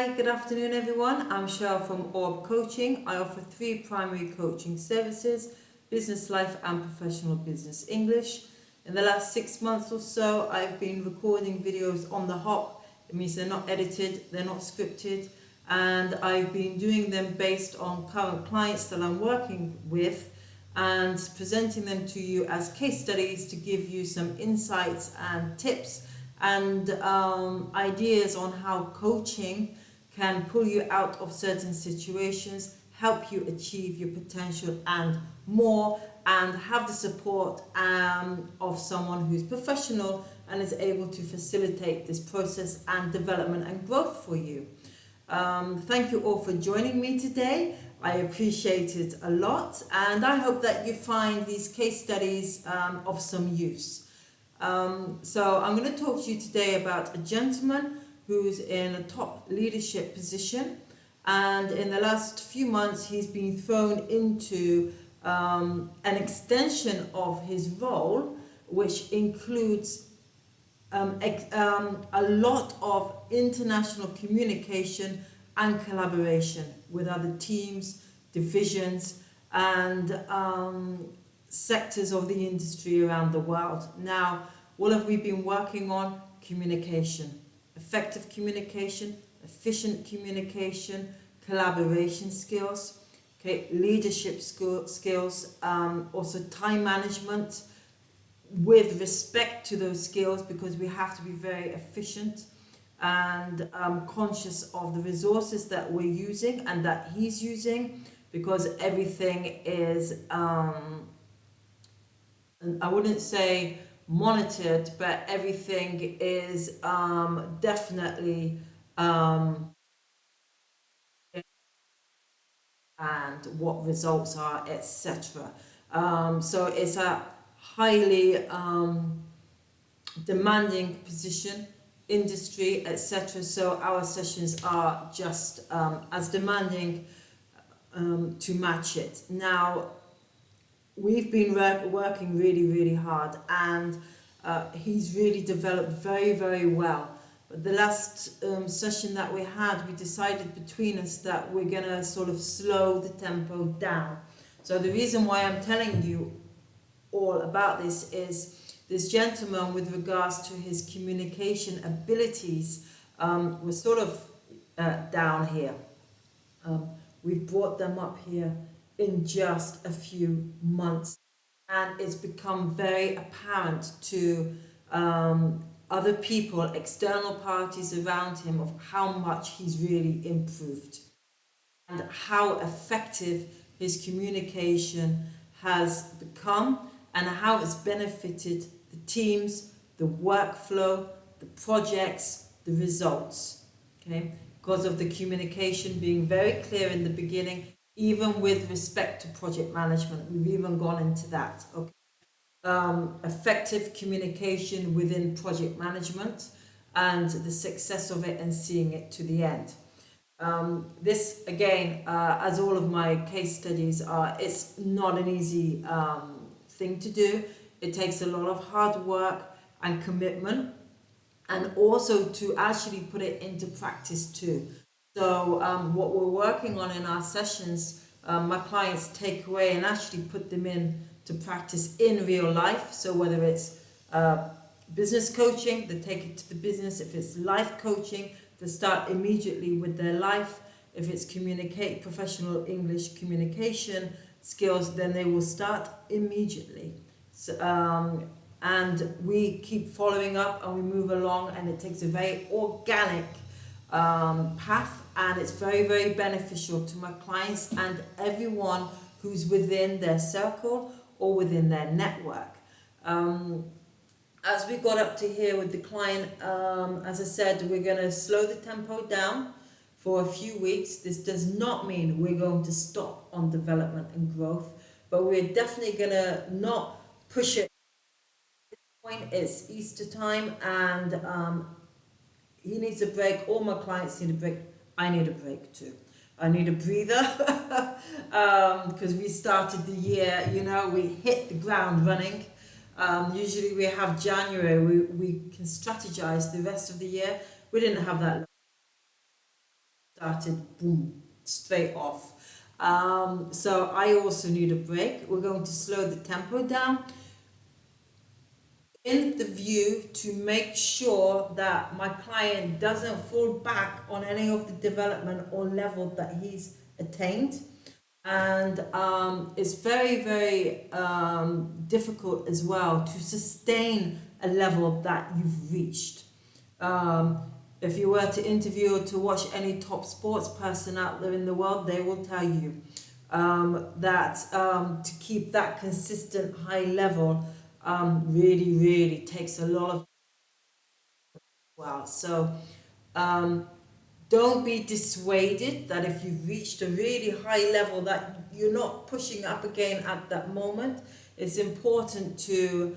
Hi, good afternoon, everyone. I'm Cheryl from Orb Coaching. I offer three primary coaching services: business life and professional business English. In the last 6 months or so, I've been recording videos on the hop. It means they're not edited, they're not scripted, and I've been doing them based on current clients that I'm working with and presenting them to you as case studies to give you some insights and tips and ideas on how coaching can pull you out of certain situations, help you achieve your potential and more, and have the support of someone who's professional and is able to facilitate this process and development and growth for you. Thank you all for joining me today. I appreciate it a lot, and I hope that you find these case studies of some use. So I'm going to talk to you today about a gentleman who's in a top leadership position, and in the last few months he's been thrown into an extension of his role, which includes a lot of international communication and collaboration with other teams, divisions, and sectors of the industry around the world. Now, what have we been working on? Communication, effective communication, efficient communication, collaboration skills, okay, leadership skills, also time management, with respect to those skills, because we have to be very efficient and conscious of the resources that we're using and that he's using, because everything is I wouldn't say monitored, but everything is definitely and what results are, etc. So it's a highly demanding position, industry, etc. So our sessions are just as demanding to match it. Now, we've been working really hard, and he's really developed very well. But the last session that we had, we decided between us that we're gonna sort of slow the tempo down. So the reason why I'm telling you all about this is this gentleman, with regards to his communication abilities, was sort of down here. We've brought them up here in just a few months, and it's become very apparent to other people, external parties around him, of how much he's really improved and how effective his communication has become, and how it's benefited the teams, the workflow, the projects, the results. Okay, because of the communication being very clear in the beginning, even with respect to project management. We've even gone into that. Okay. Effective communication within project management and the success of it and seeing it to the end. This again, as all of my case studies are, it's not an easy thing to do. It takes a lot of hard work and commitment, and also to actually put it into practice too. So what we're working on in our sessions, my clients take away and actually put them in to practice in real life. So whether it's business coaching, they take it to the business. If it's life coaching, they start immediately with their life. If it's professional English communication skills, then they will start immediately. So, and we keep following up and we move along, and it takes a very organic path, and it's very beneficial to my clients and everyone who's within their circle or within their network. As we got up to here with the client, as I said, we're going to slow the tempo down for a few weeks. This does not mean we're going to stop on development and growth, but we're definitely going to not push it. Point it's Easter time, and he needs a break. All my clients need a break. I need a break too. I need a breather because we started the year, we hit the ground running. Usually we have January, we can strategize the rest of the year. We didn't have that. started, boom, straight off. So I also need a break. We're going to slow the tempo down in the view to make sure that my client doesn't fall back on any of the development or level that he's attained. And it's very, very difficult as well to sustain a level that you've reached. Um, if you were to interview or to watch any top sports person out there in the world, they will tell you that to keep that consistent high level really, really takes a lot of well. So um, don't be dissuaded that if you've reached a really high level that you're not pushing up again at that moment. It's important to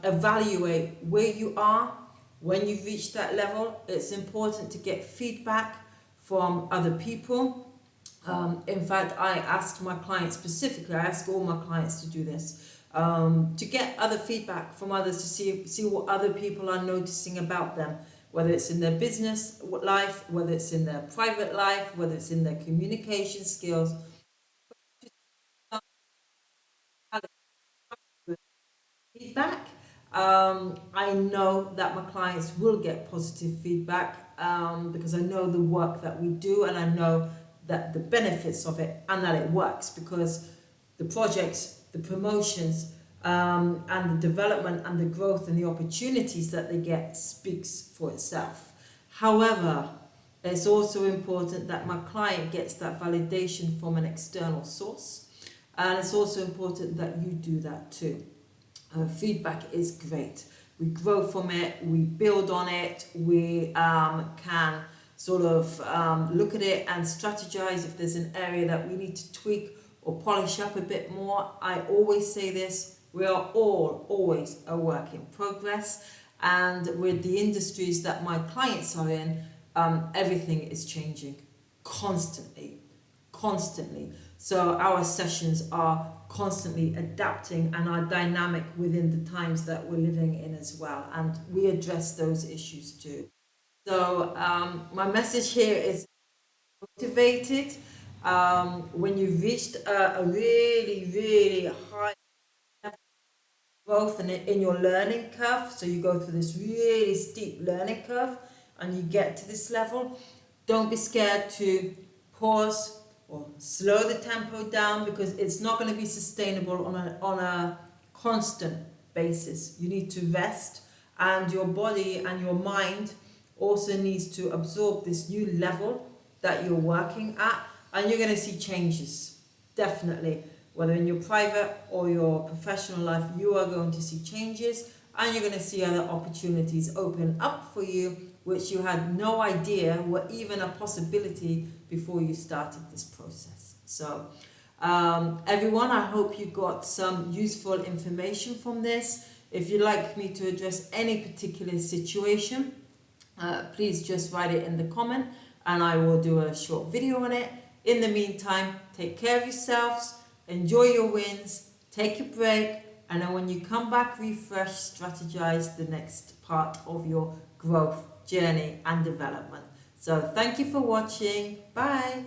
evaluate where you are when you've reached that level. It's important to get feedback from other people. In fact, I asked my clients specifically, I ask all my clients to do this, to get other feedback from others to see what other people are noticing about them, whether it's in their business life, whether it's in their private life, whether it's in their communication skills. Feedback. I know that my clients will get positive feedback because I know the work that we do and I know that the benefits of it and that it works because the projects, the promotions, and the development and the growth and the opportunities that they get speaks for itself. However, it's also important that my client gets that validation from an external source, and it's also important that you do that too. Feedback is great. We grow from it, we build on it, we can sort of look at it and strategize if there's an area that we need to tweak or polish up a bit more. I always say this, we are all always a work in progress, and with the industries that my clients are in, everything is changing constantly, constantly. So our sessions are constantly adapting and are dynamic within the times that we're living in as well. And we address those issues too. So my message here is motivated. When you've reached a really, really high growth in your learning curve, so you go through this really steep learning curve and you get to this level, don't be scared to pause or slow the tempo down because it's not going to be sustainable on a constant basis. You need to rest, and your body and your mind also needs to absorb this new level that you're working at, and you're going to see changes, definitely. Whether in your private or your professional life, you are going to see changes and you're going to see other opportunities open up for you, which you had no idea were even a possibility before you started this process. So, everyone, I hope you got some useful information from this. If you'd like me to address any particular situation, please just write it in the comment and I will do a short video on it. In the meantime, take care of yourselves, enjoy your wins, take a break, and then when you come back, refresh, strategize the next part of your growth journey and development. So thank you for watching. Bye.